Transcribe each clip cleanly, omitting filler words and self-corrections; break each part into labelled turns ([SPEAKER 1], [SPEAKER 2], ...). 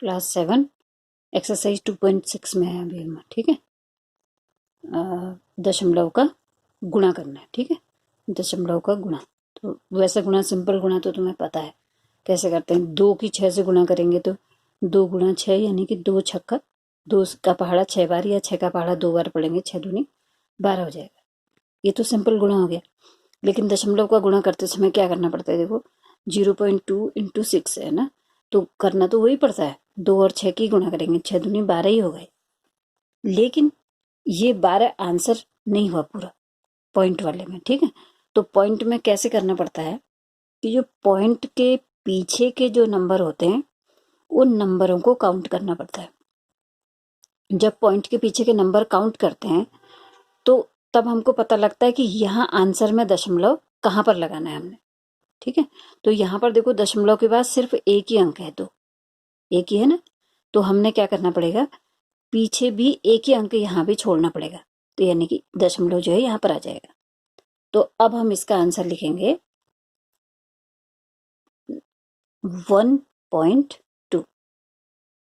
[SPEAKER 1] Class 7 exercise 2.6 में है अभी हम, ठीक है। दशमलव का गुणा करना है, ठीक है। दशमलव का गुणा, तो वैसे गुणा सिंपल गुणा तो तुम्हें पता है कैसे करते हैं। 2 की 6 से गुणा करेंगे तो 2 गुणा 6 यानी कि 2 छक्का 2 का पहाड़ा 6 बार, या 6 का पहाड़ा 2 बार पढ़ेंगे, 6 दूनी 12 हो जाएगा। ये तो सिंपल गुणा हो गया। लेकिन दशमलव का गुणा करते समय क्या करना पड़ता है, देखो 0.2 इंटू 6 है ना, तो करना तो वही पड़ता है। 2 और 6 की गुणा करेंगे, 6 दूनी 12 ही हो गए। लेकिन ये 12 आंसर नहीं हुआ पूरा पॉइंट वाले में, ठीक है। तो पॉइंट में कैसे करना पड़ता है कि जो पॉइंट के पीछे के जो नंबर होते हैं उन नंबरों को काउंट करना पड़ता है। जब पॉइंट के पीछे के नंबर काउंट करते हैं तो तब हमको पता लगता है कि यहाँ आंसर में दशमलव कहाँ पर लगाना है हमने, ठीक है। तो यहाँ पर देखो दशमलव के बाद सिर्फ एक ही अंक है, तो एक ही है ना, तो हमने क्या करना पड़ेगा, पीछे भी एक ही अंक यहाँ भी छोड़ना पड़ेगा, तो यानी कि दशमलव जो है यहाँ पर आ जाएगा। तो अब हम इसका आंसर लिखेंगे 1.2,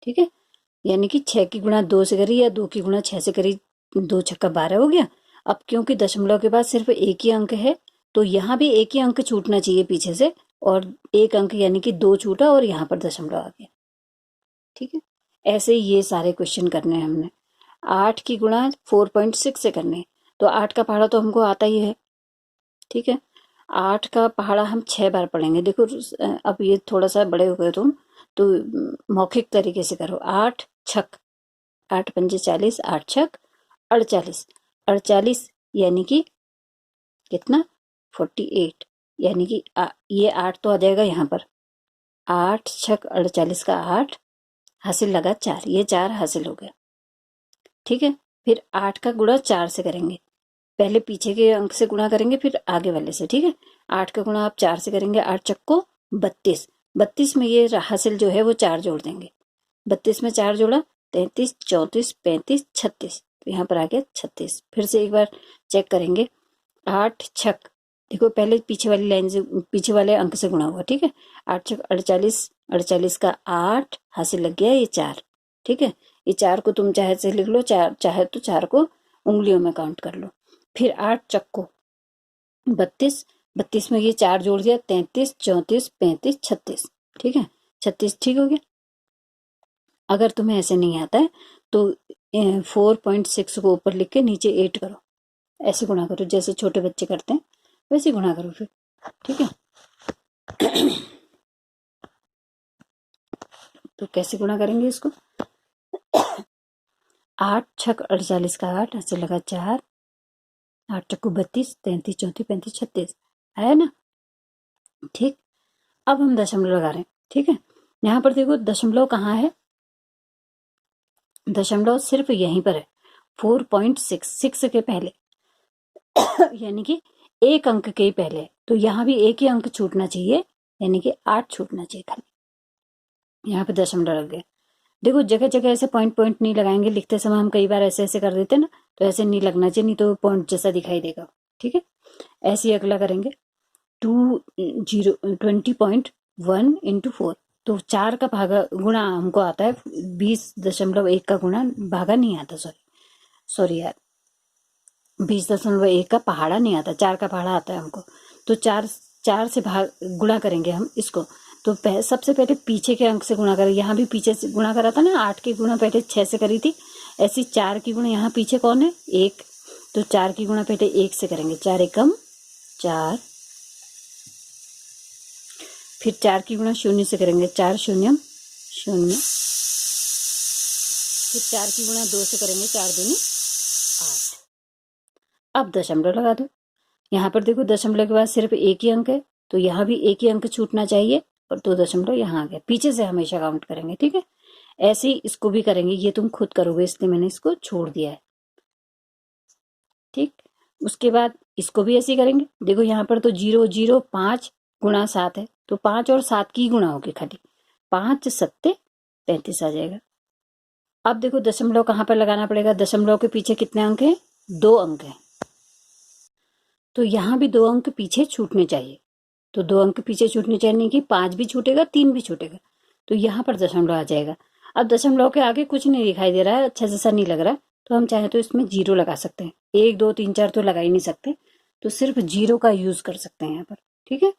[SPEAKER 1] ठीक है। यानी कि 6 की गुणा 2 से करी या 2 की गुणा 6 से करी, 2 छक्का 12 हो गया। अब क्योंकि दशमलव के बाद सिर्फ एक ही अंक है तो यहाँ भी एक ही अंक छूटना चाहिए पीछे से, और एक अंक यानी कि 2 छूटा और यहाँ पर दशमलव आ गया, ठीक है। ऐसे ही ये सारे क्वेश्चन करने हैं हमने। 8 की गुणा 4.6 से करने, तो 8 का पहाड़ा तो हमको आता ही है, ठीक है। 8 का पहाड़ा हम 6 बार पढ़ेंगे। देखो अब ये थोड़ा सा बड़े हो गए तुम, तो मौखिक तरीके से करो। 8 छक 8 पंजे 40, 8 छक 48, 48 यानी कि कितना 48, यानी कि ये 8 तो आ जाएगा यहाँ पर, 8 छक 48 का 8 हासिल लगा 4, ये 4 हासिल हो गया, ठीक है। फिर 8 का गुणा 4 से करेंगे, पहले पीछे के अंक से गुणा करेंगे फिर आगे वाले से, ठीक है। 8 का गुणा आप 4 से करेंगे, 8 चक्को 32, 32 में ये हासिल जो है वो 4 जोड़ देंगे, 32 में 4 जोड़ा 33, 34, 35, 36, तो यहाँ पर आ गया 36। फिर से एक बार चेक करेंगे, 8 छक, देखो पहले पीछे वाली लाइन से पीछे वाले अंक से गुणा हुआ, ठीक है। 8 छक 48, 48 का 8 हासिल लग गया ये 4, ठीक है। ये 4 को तुम चाहे से लिख लो, चाहे तो 4 को उंगलियों में काउंट कर लो। फिर 8 चक्को 32, 32 में ये 4 जोड़ दिया, 33, 34, 35, 36, ठीक है। 36 ठीक हो गया। अगर तुम्हें ऐसे नहीं आता है तो 4.6 को ऊपर लिख के नीचे 8 करो, ऐसे गुणा करो जैसे छोटे बच्चे करते हैं, वैसे गुणा करो फिर, ठीक है। तो कैसे गुणा करेंगे इसको, 8 छक 48 का 8 ऐसे लगा 4, 8 चक्कू 32, 33, 34, 35, 36 है ना, ठीक। अब हम दशमलव लगा रहे हैं, ठीक है। यहाँ पर देखो दशमलव कहाँ है, दशमलव सिर्फ यहीं पर है 4.6 के पहले, यानी कि एक अंक के ही पहले, तो यहाँ भी एक ही अंक छूटना चाहिए, यानी कि 8 छूटना चाहिए खाली। यहाँ पे दशमलव लग गए। देखो जगह जगह ऐसे पॉइंट पॉइंट नहीं लगाएंगे, लिखते समय हम कई बार ऐसे ऐसे कर देते हैं ना, तो ऐसे नहीं लगना चाहिए, नहीं तो पॉइंट जैसा दिखाई देगा, ठीक है। ऐसे ही अगला करेंगे 20.1 इंटू 4, तो 4 का भागा गुणा हमको आता है 20.1 का गुणा, भागा नहीं आता, सॉरी यार, 20.1 का पहाड़ा नहीं आता, 4 का पहाड़ा आता है हमको। तो 4 से भाग गुणा करेंगे हम इसको, तो सबसे पहले पीछे के अंक से गुणा करें, यहाँ भी पीछे से गुणा करा था ना, 8 की गुणा पहले 6 से करी थी, ऐसी 4 की गुणा यहाँ पीछे कौन है 1, तो 4 की गुणा पहले 1 से करेंगे, 4 एकम 4, फिर 4 की गुणा 0 से करेंगे, 4 शून्यम 0, फिर 4 की गुणा 2 से करेंगे, 4 दूनी 8। अब दशमलव लगा दो, यहाँ पर देखो दशमलव के बाद सिर्फ एक ही अंक है, तो यहाँ भी एक ही अंक छूटना चाहिए, और 2 दशमलव यहाँ आ गया, पीछे से हमेशा काउंट करेंगे, ठीक है। ऐसे ही इसको भी करेंगे, ये तुम खुद करोगे इसलिए मैंने इसको छोड़ दिया है, ठीक। उसके बाद इसको भी ऐसे ही करेंगे, देखो यहाँ पर तो 0 0 5 गुणा 7 है, तो 5 और 7 की गुणा होगी खाली, 5 सत्ते 35 आ जाएगा। अब देखो दशमलव कहाँ पर लगाना पड़ेगा, दशमलव के पीछे कितने अंक हैं, 2 अंक हैं, तो यहाँ भी 2 अंक पीछे छूटने चाहिए, तो 2 अंक पीछे छूटने चाहिए, नहीं कि 5 भी छूटेगा 3 भी छूटेगा, तो यहाँ पर दशमलव आ जाएगा। अब दशमलव के आगे कुछ नहीं दिखाई दे रहा है, अच्छा जैसा नहीं लग रहा, तो हम चाहे तो इसमें 0 लगा सकते हैं। 1 2 3 4 तो लगा ही नहीं सकते, तो सिर्फ 0 का यूज कर सकते हैं यहाँ पर। ठीक है,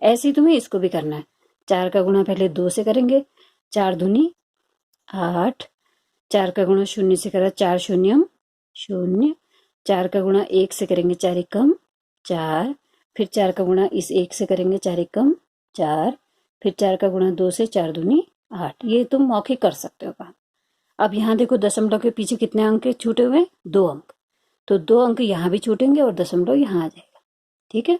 [SPEAKER 1] ऐसे ही तुम्हें इसको भी करना है। 4 का गुणा पहले 2 से करेंगे, 4 दूनी 8, 4 का गुणा 0 से करा 4 शून्यम 0, 4 का गुणा 1 से करेंगे 4 एकम 4, फिर 4 का गुणा इस 1 से करेंगे 4 एकम 4, फिर 4 का गुणा 2 से 4 दूनी 8। ये तुम मौखिक कर सकते हो काम। अब यहाँ देखो दशमलव के पीछे कितने अंक छूटे हुए? 2 अंक, तो 2 अंक यहाँ भी छूटेंगे और दशमलव यहाँ आ जाएगा। ठीक है,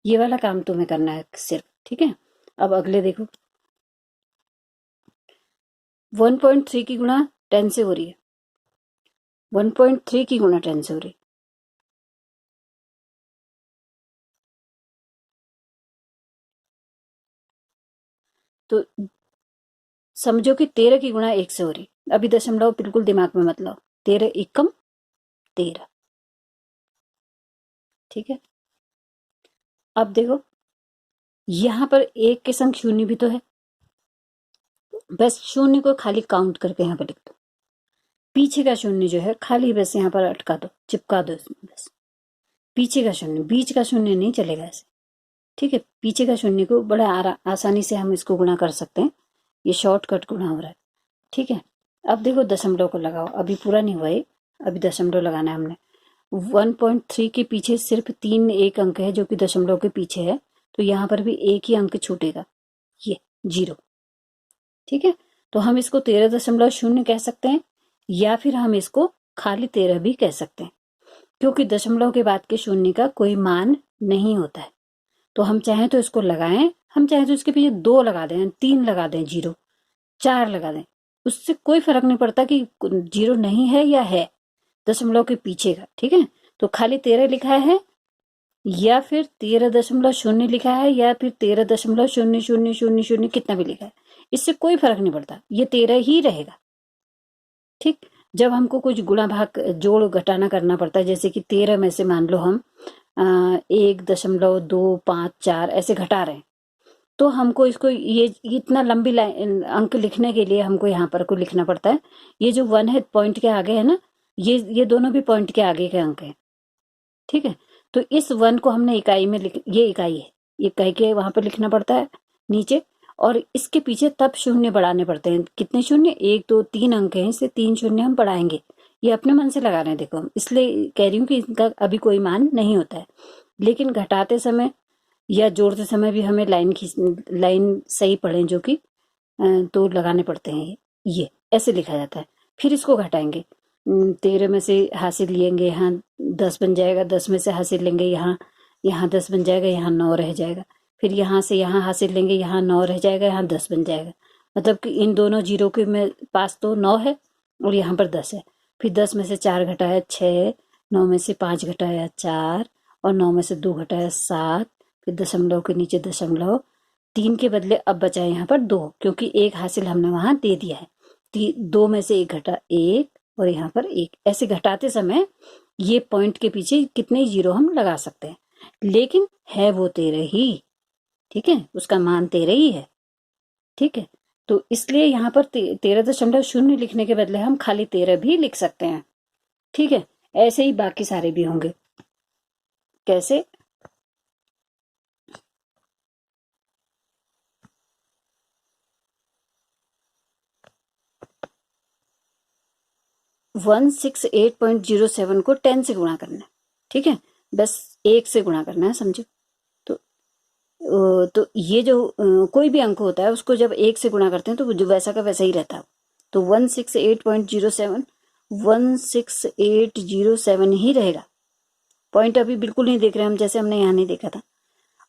[SPEAKER 1] ये वाला काम तुम्हें करना है सिर्फ। ठीक है, अब अगले देखो 1.3 की गुणा 10 से हो रही है, 1.3 की गुणा 10 से हो रही है, तो समझो कि 13 की गुणा 1 से हो रही। अभी दशमलव बिल्कुल दिमाग में मत लाओ, 13 एकम 13। ठीक है, अब देखो यहां पर 1 के संग 0 भी तो है, बस 0 को खाली काउंट करके यहाँ पर लिख दो। पीछे का 0 जो है खाली बस यहाँ पर अटका दो, चिपका दो इसमें बस। पीछे का 0, बीच का 0 नहीं चलेगा ऐसे। ठीक है, पीछे का 0 को बड़ा आसानी से हम इसको गुणा कर सकते हैं, ये शॉर्टकट गुणा हो रहा है। ठीक है, अब देखो दशमलव को लगाओ, अभी पूरा नहीं हुआ है, अभी दशमलव लगाना है हमने। 1.3 के पीछे सिर्फ 3 एक अंक है जो कि दशमलव के पीछे है, तो यहाँ पर भी एक ही अंक छूटेगा, ये 0। ठीक है, तो हम इसको 13.0 कह सकते हैं, या फिर हम इसको खाली 13 भी कह सकते हैं, क्योंकि दशमलव के बाद के 0 का कोई मान नहीं होता है। तो हम चाहें तो इसको लगाएं, हम चाहें तो इसके पीछे 2 लगा दें, 3 लगा दें, 0 4 लगा दें, उससे कोई फर्क नहीं पड़ता कि 0 नहीं है या है दशमलव के पीछे का। ठीक है, तो खाली 13 लिखा है, या फिर 13.0 लिखा है, या फिर 13.0000 कितना भी लिखा है, इससे कोई फर्क नहीं पड़ता, ये 13 ही रहेगा। ठीक, जब हमको कुछ गुणा भाग जोड़ घटाना करना पड़ता है, जैसे कि 13 में से मान लो हम 1.254 ऐसे घटा रहे हैं, तो हमको इसको ये इतना लंबी अंक लिखने के लिए हमको यहाँ पर को लिखना पड़ता है। ये जो 1 है पॉइंट के आगे है ना, ये दोनों भी पॉइंट के आगे के अंक हैं। ठीक है, तो इस 1 को हमने इकाई में ये इकाई है, इकाई के वहां पर लिखना पड़ता है नीचे, और इसके पीछे तब 0 बढ़ाने पड़ते हैं। कितने 0? 1 2 3 अंक हैं, इससे 3 0 हम बढ़ाएंगे। ये अपने मन से लगा रहे हैं, देखो हम इसलिए कह रही हूँ कि इनका अभी कोई मान नहीं होता है, लेकिन घटाते समय या जोड़ते समय भी हमें लाइन सही पढ़े जो कि तो लगाने पड़ते हैं। ये ऐसे लिखा जाता है। फिर इसको घटाएंगे, 13 में से हासिल लेंगे, यहाँ 10 बन जाएगा, 10 में से हासिल लेंगे, यहाँ 10 बन जाएगा, यहाँ 9 रह जाएगा, फिर यहाँ से यहाँ हासिल लेंगे, यहाँ 9 रह जाएगा, यहाँ 10 बन जाएगा। मतलब कि इन दोनों जीरो के में पास तो 9 है और यहाँ पर 10 है। फिर 10 में से 4 घटाया 6, 9 में से 5 घटाया 4, और 9 में से 2 घटाया 7, फिर दशमलव के नीचे दशमलव, 3 के बदले अब बचा है यहाँ पर 2, क्योंकि 1 हासिल हमने वहां दे दिया है। 2 में से 1 घटा 1, और यहाँ पर 1। ऐसे घटाते समय ये पॉइंट के पीछे कितने 0 हम लगा सकते हैं, लेकिन है वो 13 ही। ठीक है, उसका मान 13 ही है। ठीक है, तो इसलिए यहाँ पर 13.0 लिखने के बदले हम खाली 13 भी लिख सकते हैं। ठीक है, ऐसे ही बाकी सारे भी होंगे। कैसे? वन 168.07 को 10 से गुणा करना है। ठीक है, बस 1 से गुणा करना है, समझो। तो ये जो कोई भी अंक होता है उसको जब 1 से गुणा करते हैं तो जो वैसा का वैसा ही रहता है। तो 168.07 16807 ही रहेगा। पॉइंट अभी बिल्कुल नहीं देख रहे हम, जैसे हमने यहाँ नहीं देखा था।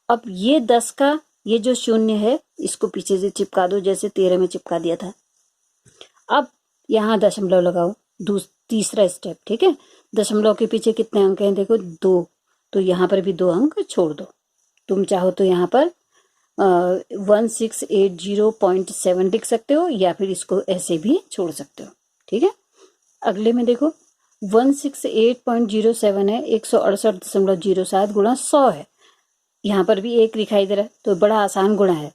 [SPEAKER 1] अब ये 10 का ये जो 0 है इसको पीछे से चिपका दो, जैसे 13 में चिपका दिया था। अब यहाँ दशमलव लगाओ, तीसरा स्टेप। ठीक है, दशमलव के पीछे कितने अंक हैं? देखो 2, तो यहाँ पर भी 2 अंक छोड़ दो। तुम चाहो तो यहाँ पर 1680.7 लिख सकते हो, या फिर इसको ऐसे भी छोड़ सकते हो। ठीक है, अगले में देखो 168.07 है, 168.07 गुणा 100 है। यहाँ पर भी 1 दिखाई दे रहा है, तो बड़ा आसान गुणा है।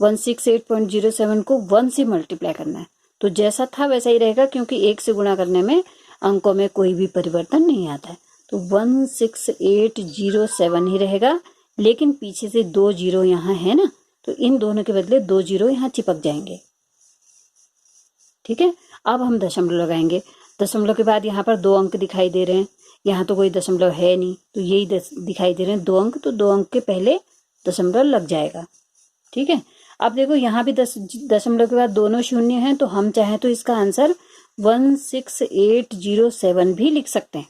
[SPEAKER 1] 168.07 को 1 से मल्टीप्लाई करना है, तो जैसा था वैसा ही रहेगा, क्योंकि 1 से गुणा करने में अंकों में कोई भी परिवर्तन नहीं आता है। तो 16807 ही रहेगा, लेकिन पीछे से 2 जीरो यहाँ है ना, तो इन दोनों के बदले 2 जीरो यहाँ चिपक जाएंगे। ठीक है, अब हम दशमलव लगाएंगे। दशमलव के बाद यहाँ पर 2 अंक दिखाई दे रहे हैं, यहाँ तो कोई दशमलव है नहीं, तो यही दिखाई दे रहे हैं 2 अंक, तो 2 अंक के पहले दशमलव लग जाएगा। ठीक है, अब देखो यहाँ भी दशमलव के बाद दोनों शून्य हैं, तो हम चाहें तो इसका आंसर 16807 भी लिख सकते हैं।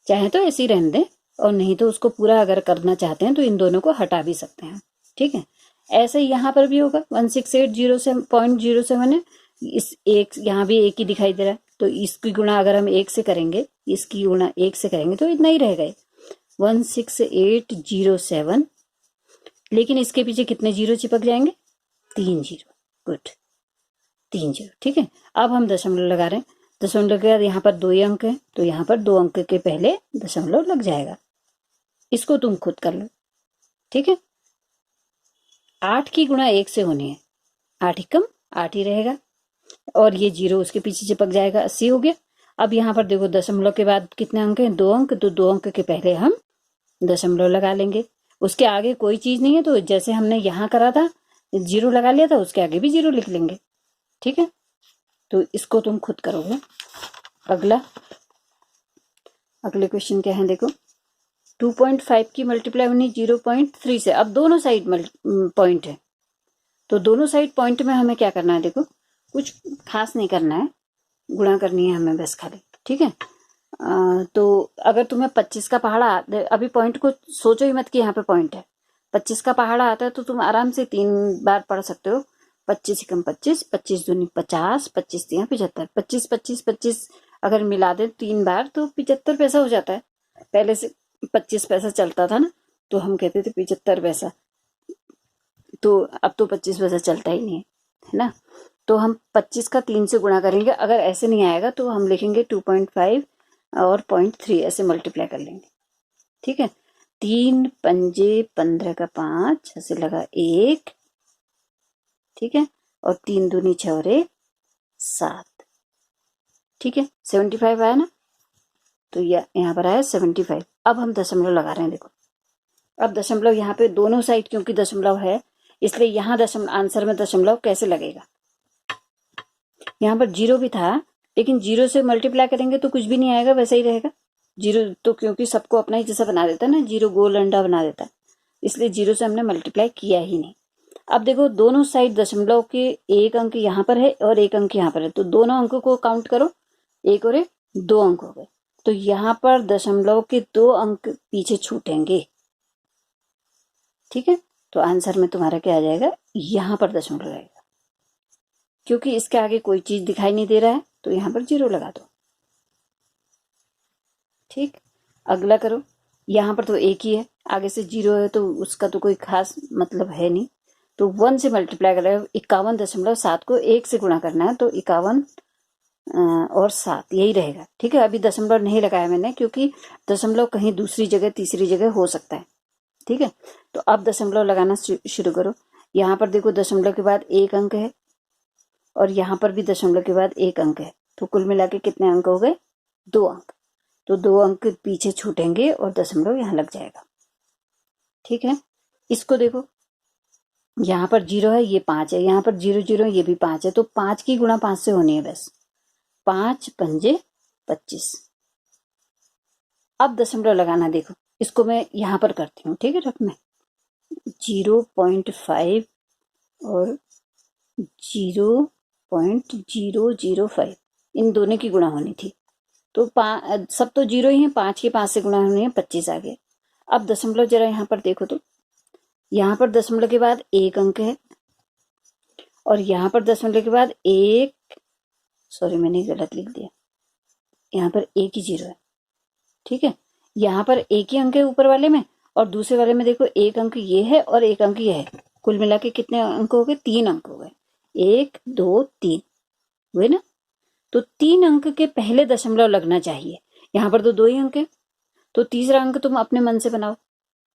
[SPEAKER 1] चाहे तो ऐसे ही रहने दें, और नहीं तो उसको पूरा अगर करना चाहते हैं तो इन दोनों को हटा भी सकते हैं। ठीक है, ऐसे ही यहाँ पर भी होगा 16807.07 है, इस एक यहाँ भी एक ही दिखाई दे रहा है, तो इसकी गुणा अगर हम 1 से करेंगे, इसकी गुणा 1 से करेंगे तो इतना ही रहेगा 16807, लेकिन इसके पीछे कितने जीरो चिपक जाएंगे? 3 जीरो। Good, 3 zero. ठीक है, अब हम दशमलव लगा रहे हैं। दशमलव के बाद यहाँ पर 2 अंक है, तो यहाँ पर 2 अंक के पहले दशमलव लग जाएगा। इसको तुम खुद कर लो। ठीक है, 8 की गुणा 1 से होनी है, 8 एकम 8 ही रहेगा, और ये जीरो उसके पीछे चिपक जाएगा, 80 हो गया। अब यहाँ पर देखो दशमलव के बाद कितने अंक हैं? 2 अंक, तो 2 अंक के पहले हम दशमलव लगा लेंगे। उसके आगे कोई चीज नहीं है, तो जैसे हमने यहाँ करा था, जीरो लगा लिया था, उसके आगे भी जीरो लिख लेंगे। ठीक है, तो इसको तुम खुद करोगे। अगले क्वेश्चन क्या है देखो, 2.5 की मल्टीप्लाई होनी 0.3 से। अब दोनों साइड पॉइंट है, तो दोनों साइड पॉइंट में हमें क्या करना है? देखो, कुछ खास नहीं करना है, गुणा करनी है हमें बस खाली। ठीक है, तो अगर तुम्हें 25 का पहाड़ा, अभी पॉइंट को सोचो ही मत कि यहाँ पे पॉइंट है। 25 का पहाड़ा आता है तो तुम आराम से 3 बार पढ़ सकते हो। 25 एकम 25, 25 दूनी 50, 25 तिया 75, 25 25 25 अगर मिला दे 3 बार तो 75 पैसा हो जाता है। पहले से 25 पैसा चलता था ना, तो हम कहते थे 75 पैसा, तो अब तो 25 पैसा चलता ही नहीं है ना। तो हम 25 का 3 से गुणा करेंगे। अगर ऐसे नहीं आएगा तो हम लिखेंगे 2.5 और 0.3 ऐसे मल्टीप्लाई कर लेंगे। ठीक है, 3 पंजे 15 का 5 ऐसे लगा 1। ठीक है, और 3 दूनी 6 और 1 7। ठीक है, 75 आया ना, तो यहाँ पर आया 75। अब हम दशमलव लगा रहे हैं। देखो, अब दशमलव यहाँ पे दोनों साइड क्योंकि दशमलव है, इसलिए यहाँ आंसर में दशमलव कैसे लगेगा? यहाँ पर जीरो भी था, लेकिन जीरो से मल्टीप्लाई करेंगे तो कुछ भी नहीं आएगा, वैसा ही रहेगा। जीरो तो क्योंकि सबको अपना ही जैसा बना देता है ना, जीरो गोल अंडा बना देता है, इसलिए जीरो से हमने मल्टीप्लाई किया ही नहीं। अब देखो, दोनों साइड दशमलव के एक अंक यहाँ पर है और एक अंक यहाँ पर है, तो दोनों अंकों को काउंट करो, एक और एक 2 अंक हो गए। तो यहाँ पर दशमलव के 2 अंक पीछे छूटेंगे। ठीक है, तो आंसर में तुम्हारा क्या आ जाएगा? यहाँ पर दशमलव रहेगा, क्योंकि इसके आगे कोई चीज दिखाई नहीं दे रहा है, तो यहाँ पर जीरो लगा दो। ठीक, अगला करो। यहाँ पर तो एक ही है, आगे से जीरो है, तो उसका तो कोई खास मतलब है नहीं, तो 1 से मल्टीप्लाई कर रहे हो। 51.7 को 1 से गुणा करना है, तो 51 और 7 यही रहेगा। ठीक है, अभी दशमलव नहीं लगाया मैंने, क्योंकि दशमलव कहीं दूसरी जगह तीसरी जगह हो सकता है। ठीक है, तो अब दशमलव लगाना शुरू करो। यहाँ पर देखो, दशमलव के बाद एक अंक है, और यहाँ पर भी दशमलव के बाद एक अंक है, तो कुल मिला के कितने अंक हो गए? 2 अंक। तो 2 अंक पीछे छूटेंगे और दशमलव यहाँ लग जाएगा। ठीक है, इसको देखो, यहाँ पर 0 है, ये 5 है, यहाँ पर 0 0 ये भी 5 है, तो 5 की गुणा 5 से होनी है बस। 5 पंजे 25। अब दशमलव लगाना, देखो इसको मैं यहाँ पर करती हूँ। ठीक है, रफ में 0.5 और 0.005 इन दोनों की गुणा होनी थी, तो सब तो जीरो ही है, 5 के 5 से गुणा होनी है, 25 आ गए। अब दशमलव जरा यहाँ पर देखो, तो यहाँ पर दशमलव के बाद एक अंक है, और यहाँ पर दशमलव के बाद एक, सॉरी मैंने गलत लिख दिया, यहाँ पर एक ही जीरो है। ठीक है, यहाँ पर एक ही अंक है ऊपर वाले में, और दूसरे वाले में देखो एक अंक ये है और एक अंक ये है, कुल मिला के कितने अंक हो गए? 3 अंक हो गए। 1 2 3 हुए ना, तो 3 अंक के पहले दशमलव लगना चाहिए। यहाँ पर तो 2 ही अंक है, तो तीसरा अंक तुम अपने मन से बनाओ,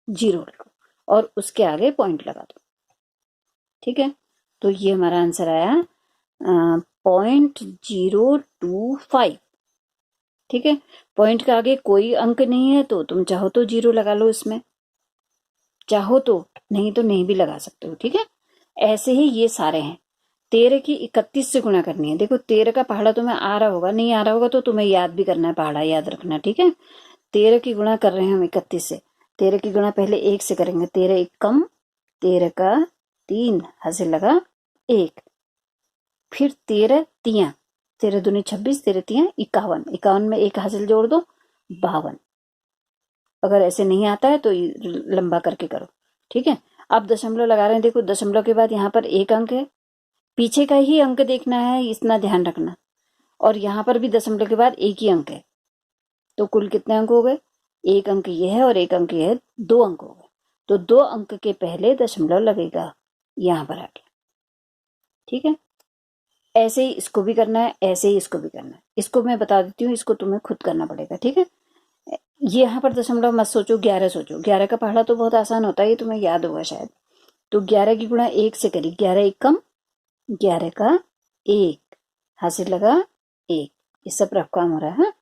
[SPEAKER 1] 0 लिखो और उसके आगे पॉइंट लगा दो। ठीक है, तो ये हमारा आंसर आया 0.025। ठीक है, पॉइंट के आगे कोई अंक नहीं है तो तुम चाहो तो 0 लगा लो इसमें, चाहो तो, नहीं तो नहीं भी लगा सकते हो। ठीक है, ऐसे ही ये सारे हैं। 13 की 31 से गुणा करनी है। देखो 13 का पहाड़ा तुम्हें आ रहा होगा, नहीं आ रहा होगा तो तुम्हें याद भी करना है, पहाड़ा याद रखना। ठीक है, 13 की गुणा कर रहे हैं हम 31 से। 13 की गुणा पहले 1 से करेंगे। 13 एक कम, 13 का 3 हासिल लगा 1। फिर 13 तियां, 13 दूनी 26, 13 तियां 51, 51 में 1 हासिल जोड़ दो 52। अगर ऐसे नहीं आता है तो लंबा करके करो। ठीक है, अब दशमलव लगा रहे हैं। देखो दशमलव के बाद यहाँ पर एक अंक है, पीछे का ही अंक देखना है, इतना ध्यान रखना। और यहाँ पर भी दशमलव के बाद एक ही अंक है, तो कुल कितने अंक हो गए? एक अंक ये है और एक अंक ये है, 2 अंक हो गए। तो 2 अंक के पहले दशमलव लगेगा यहाँ पर आके। ठीक है, ऐसे ही इसको भी करना है, ऐसे ही इसको भी करना है। इसको मैं बता देती हूँ, इसको तुम्हें खुद करना पड़ेगा। ठीक है, ये यहाँ पर दशमलव मत सोचो, 11 सोचो। 11 का पहाड़ा तो बहुत आसान होता है, ये तुम्हें याद होगा शायद। तो 11 की गुणा 1 से करी, 11 एक कम, 11 का 1 हासिल लगा 1। ये सब रफ काम हो रहा है।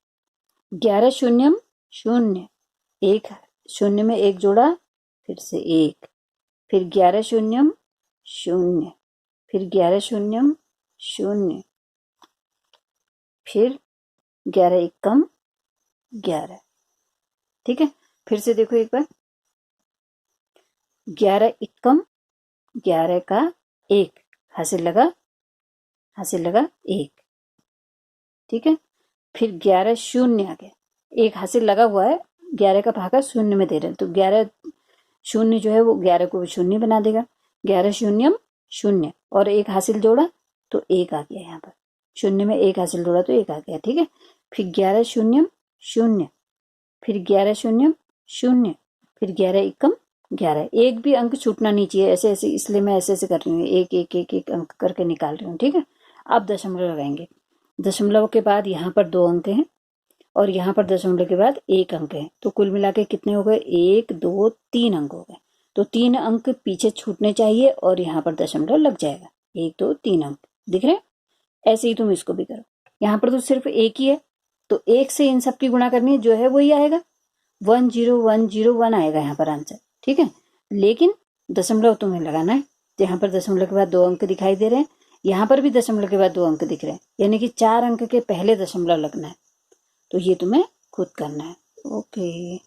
[SPEAKER 1] 11 शून्यम 0, 1 शून्य में 1 जोड़ा, फिर से 1, फिर 11 शून्यम 0, फिर 11 शून्यम 0, फिर 11 एक कम 11। ठीक है, फिर से देखो एक बार, 11 एक कम, 11 का 1 हासिल लगा 1। ठीक है, फिर 11 शून्य आ गया, 1 हासिल लगा हुआ है, 11 का भागा 0 में दे रहे हैं, तो 11 शून्य जो है वो 11 को 0 बना देगा। 11 शून्यम 0 और 1 हासिल जोड़ा तो 1 आ गया। यहाँ पर 0 में 1 हासिल जोड़ा तो 1 आ गया। ठीक है, फिर 11 शून्यम 0, फिर 11 शून्यम 0, फिर 11 एकम 11। एक भी अंक छूटना नहीं चाहिए, ऐसे ऐसे, इसलिए मैं ऐसे ऐसे कर रही हूँ, एक एक एक एक अंक करके निकाल रही हूँ। ठीक है, अब दशमलव लगाएंगे। दशमलव के बाद यहाँ पर 2 अंक हैं और यहाँ पर दशमलव के बाद 1 अंक है, तो कुल मिला के कितने हो गए? 1 2 3 अंक हो गए। तो 3 अंक पीछे छूटने चाहिए और यहाँ पर दशमलव लग जाएगा। 1 2 3 अंक दिख रहे हैं? ऐसे ही तुम इसको भी करो। यहाँ पर तो सिर्फ एक ही है, तो 1 से इन सब की गुणा करनी है, जो है वही आएगा, 10101 आएगा यहाँ पर आंसर। ठीक है, लेकिन दशमलव तुम्हें लगाना है। यहाँ पर दशमलव के बाद 2 अंक दिखाई दे रहे हैं, यहाँ पर भी दशमलव के बाद 2 अंक दिख रहे हैं, यानी कि 4 अंक के पहले दशमलव लगना है। तो ये तुम्हें खुद करना है। ओके।